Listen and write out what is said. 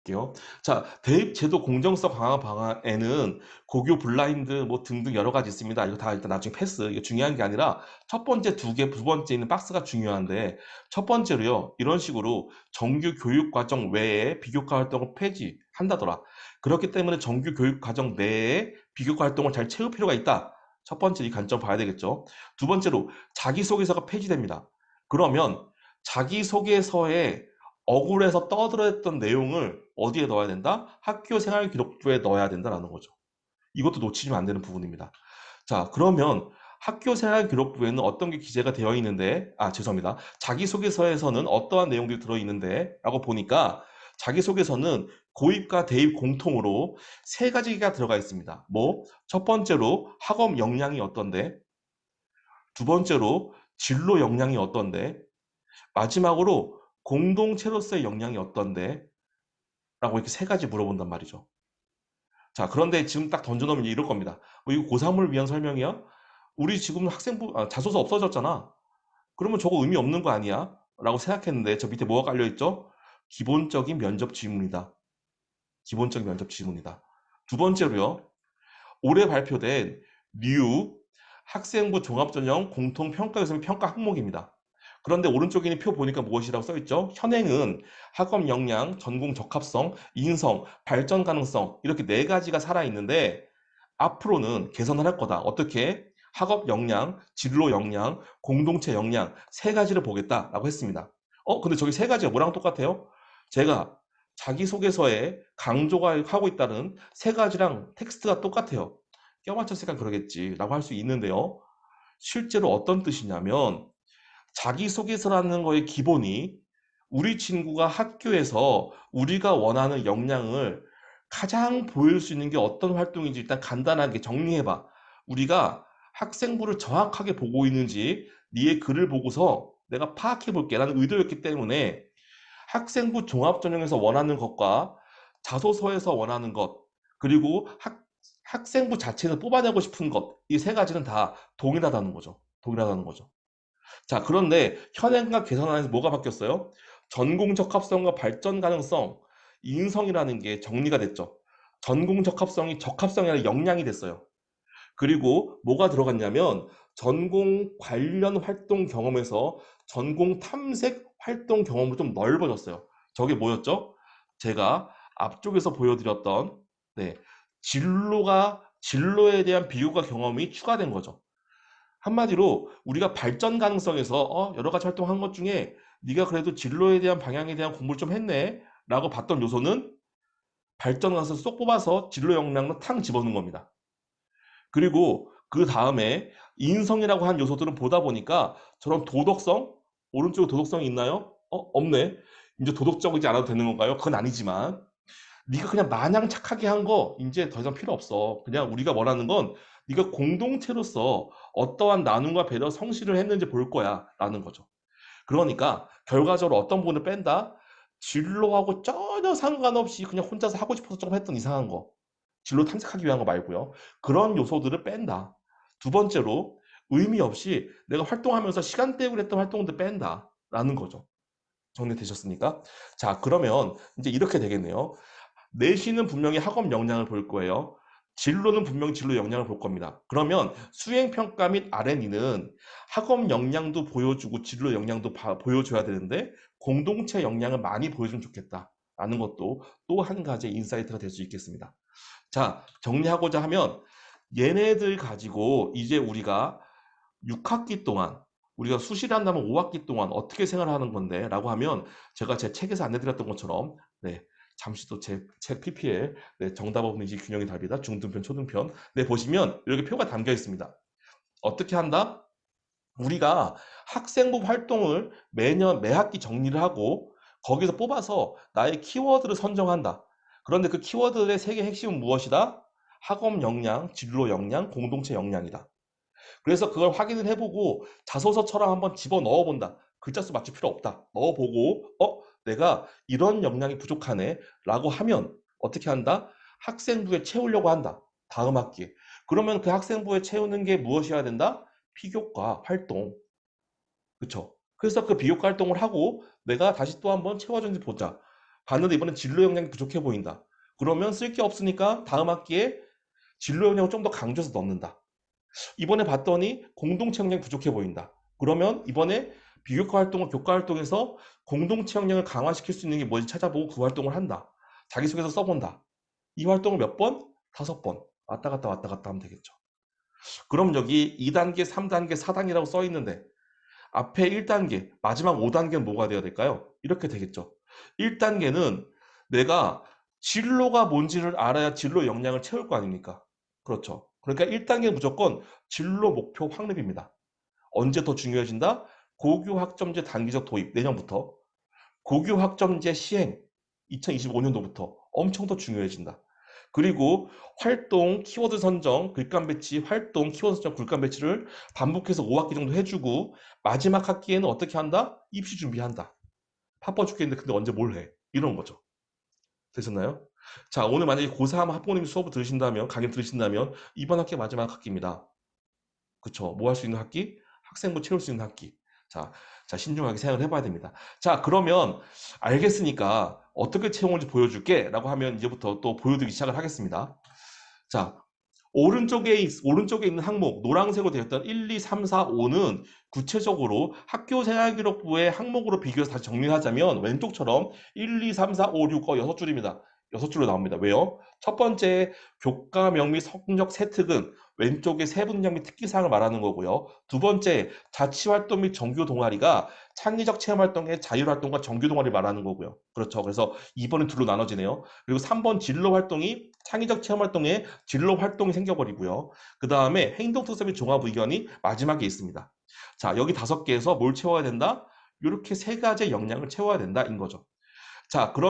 게요. 자, 대입 제도 공정성 강화 방안에는 고교 블라인드 뭐 등등 여러 가지 있습니다. 이거 다 일단 나중에 패스. 이게 중요한 게 아니라 첫 번째 두 개, 두 번째 있는 박스가 중요한데 첫 번째로요. 이런 식으로 정규 교육 과정 외에 비교과 활동을 폐지한다더라. 그렇기 때문에 정규 교육 과정 내에 비교과 활동을 잘 채울 필요가 있다. 첫 번째 이 관점 봐야 되겠죠. 두 번째로 자기소개서가 폐지됩니다. 그러면 자기소개서에 억울해서 떠들어댔던 내용을 어디에 넣어야 된다? 학교 생활 기록부에 넣어야 된다라는 거죠. 이것도 놓치면 안 되는 부분입니다. 자, 그러면 학교 생활 기록부에는 어떤 게 기재가 되어 있는데, 죄송합니다. 자기소개서에서는 어떠한 내용들이 들어있는데, 라고 보니까 자기소개서는 고입과 대입 공통으로 세 가지가 들어가 있습니다. 뭐, 첫 번째로 학업 역량이 어떤데, 두 번째로 진로 역량이 어떤데, 마지막으로 공동체로서의 역량이 어떤데, 라고 이렇게 세 가지 물어본단 말이죠. 자, 그런데 지금 딱 던져놓으면 이럴 겁니다. 이거 고3을 위한 설명이야? 우리 지금 자소서 없어졌잖아. 그러면 저거 의미 없는 거 아니야? 라고 생각했는데 저 밑에 뭐가 깔려있죠? 기본적인 면접 질문이다. 기본적인 면접 질문이다. 두 번째로요. 올해 발표된 뉴 학생부 종합전형 공통평가에서 평가 항목입니다. 그런데 오른쪽에 있는 표 보니까 무엇이라고 써있죠? 현행은 학업 역량, 전공 적합성, 인성, 발전 가능성 이렇게 네 가지가 살아있는데 앞으로는 개선을 할 거다. 어떻게? 학업 역량, 진로 역량, 공동체 역량 세 가지를 보겠다라고 했습니다. 근데 저기 세 가지가 뭐랑 똑같아요? 제가 자기소개서에 강조가 하고 있다는 세 가지랑 텍스트가 똑같아요. 껴맞췄으니까 그러겠지라고 할 수 있는데요. 실제로 어떤 뜻이냐면 자기소개서라는 거의 기본이 우리 친구가 학교에서 우리가 원하는 역량을 가장 보일 수 있는 게 어떤 활동인지 일단 간단하게 정리해봐. 우리가 학생부를 정확하게 보고 있는지 네의 글을 보고서 내가 파악해 볼게 라는 의도였기 때문에 학생부 종합전형에서 원하는 것과 자소서에서 원하는 것 그리고 학생부 자체에서 뽑아내고 싶은 것 이 세 가지는 다 동일하다는 거죠. 동일하다는 거죠. 자, 그런데 현행과 개선안에서 뭐가 바뀌었어요? 전공 적합성과 발전 가능성, 인성이라는 게 정리가 됐죠. 전공 적합성이 적합성이 아니라 역량이 됐어요. 그리고 뭐가 들어갔냐면 전공 관련 활동 경험에서 전공 탐색 활동 경험으로 좀 넓어졌어요. 저게 뭐였죠? 제가 앞쪽에서 보여드렸던 네, 진로에 대한 비교과 경험이 추가된 거죠. 한마디로 우리가 발전 가능성에서 여러 가지 활동한 것 중에 네가 그래도 진로에 대한 방향에 대한 공부를 좀 했네 라고 봤던 요소는 발전 가능성 쏙 뽑아서 진로 역량로 탕 집어넣은 겁니다. 그리고 그 다음에 인성이라고 한 요소들은 보다 보니까 저런 도덕성, 오른쪽에 도덕성이 있나요? 없네. 이제 도덕적이지 않아도 되는 건가요? 그건 아니지만 네가 그냥 마냥 착하게 한 거 이제 더 이상 필요 없어. 그냥 우리가 원하는 건 네가 공동체로서 어떠한 나눔과 배려 성실을 했는지 볼 거야 라는 거죠. 그러니까 결과적으로 어떤 부분을 뺀다? 진로하고 전혀 상관없이 그냥 혼자서 하고 싶어서 조금 했던 이상한 거. 진로 탐색하기 위한 거 말고요. 그런 요소들을 뺀다. 두 번째로 의미 없이 내가 활동하면서 시간 때우고 했던 활동들 뺀다. 라는 거죠. 정리되셨습니까? 자, 그러면 이제 이렇게 되겠네요. 내신은 분명히 학업 역량을 볼 거예요. 진로는 분명히 진로 역량을 볼 겁니다. 그러면 수행평가 및 R&E는 학업 역량도 보여주고 진로 역량도 보여줘야 되는데 공동체 역량을 많이 보여주면 좋겠다. 라는 것도 또 한 가지의 인사이트가 될 수 있겠습니다. 자, 정리하고자 하면 얘네들 가지고 이제 우리가 6학기 동안 우리가 수시를 한다면 5학기 동안 어떻게 생활하는 건데 라고 하면 제가 제 책에서 안내드렸던 것처럼 네, 잠시 또 제 책 PPL 네, 정답 없는 지 균형의 답이다 중등편 초등편 네, 보시면 이렇게 표가 담겨 있습니다. 어떻게 한다? 우리가 학생부 활동을 매년 매 학기 정리를 하고 거기서 뽑아서 나의 키워드를 선정한다. 그런데 그 키워드의 세 개 핵심은 무엇이다? 학업 역량, 진로 역량, 공동체 역량이다. 그래서 그걸 확인을 해보고 자소서처럼 한번 집어 넣어본다. 글자 수 맞출 필요 없다. 넣어보고 내가 이런 역량이 부족하네 라고 하면 어떻게 한다? 학생부에 채우려고 한다. 다음 학기에. 그러면 그 학생부에 채우는 게 무엇이어야 된다? 피교과 활동. 그쵸? 그래서 그 비교과 활동을 하고 내가 다시 또 한번 채워주는지 보자. 봤는데 이번엔 진로 역량이 부족해 보인다. 그러면 쓸 게 없으니까 다음 학기에 진로 역량을 좀 더 강조해서 넣는다. 이번에 봤더니 공동체 역량이 부족해 보인다. 그러면 이번에 비교과 활동을 교과 활동에서 공동체 역량을 강화시킬 수 있는 게 뭔지 찾아보고 그 활동을 한다. 자기소개서 써본다. 이 활동을 몇 번? 5번. 왔다 갔다 왔다 갔다 하면 되겠죠. 그럼 여기 2단계, 3단계, 4단계라고 써 있는데 앞에 1단계, 마지막 5단계는 뭐가 되어야 될까요? 이렇게 되겠죠. 1단계는 내가 진로가 뭔지를 알아야 진로 역량을 채울 거 아닙니까? 그렇죠. 그러니까 1단계는 무조건 진로 목표 확립입니다. 언제 더 중요해진다? 고교 학점제 단기적 도입, 내년부터. 고교 학점제 시행, 2025년도부터 엄청 더 중요해진다. 그리고 활동, 키워드 선정, 글감 배치, 활동, 키워드 선정, 글감 배치를 반복해서 5학기 정도 해주고 마지막 학기에는 어떻게 한다? 입시 준비한다. 바빠 죽겠는데 근데 언제 뭘 해? 이런 거죠. 되셨나요? 자, 오늘 만약에 고3 학부모님 수업을 들으신다면, 강의 들으신다면 이번 학기 마지막 학기입니다. 그쵸? 뭐 할 수 있는 학기? 학생부 채울 수 있는 학기. 자, 자, 신중하게 생각을 해봐야 됩니다. 자, 그러면 알겠으니까 어떻게 채용을지 보여줄게 라고 하면 이제부터 또 보여드리기 시작을 하겠습니다. 자, 오른쪽에 있는 항목, 노란색으로 되어 있던 1, 2, 3, 4, 5는 구체적으로 학교생활기록부의 항목으로 비교해서 다시 정리를 하자면 왼쪽처럼 1, 2, 3, 4, 5, 6, 6줄입니다. 6줄로 나옵니다. 왜요? 첫 번째, 교과명 및 성적 세특은 왼쪽의 세분명 및 특기사항을 말하는 거고요. 두 번째, 자치활동 및 정규 동아리가 창의적 체험활동의 자율활동과 정규 동아리를 말하는 거고요. 그렇죠. 그래서 2번은 둘로 나눠지네요. 그리고 3번 진로활동이 창의적 체험활동의 진로활동이 생겨버리고요. 그 다음에 행동특색 및 종합의견이 마지막에 있습니다. 자, 여기 5개에서 뭘 채워야 된다? 이렇게 3가지 역량을 채워야 된다인 거죠. 자, 그럼